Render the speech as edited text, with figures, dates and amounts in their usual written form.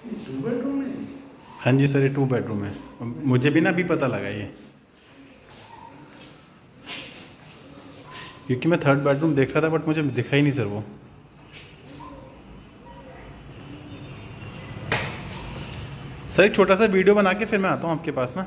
Two bedroom है? हाँ जी sir, ये 2 बेडरूम है। मुझे भी ना अभी पता लगा ये, क्योंकि मैं 3rd बेडरूम देख रहा था बट मुझे दिखा ही नहीं सर वो। सर एक छोटा सा वीडियो बना के फिर मैं आता हूँ आपके पास ना।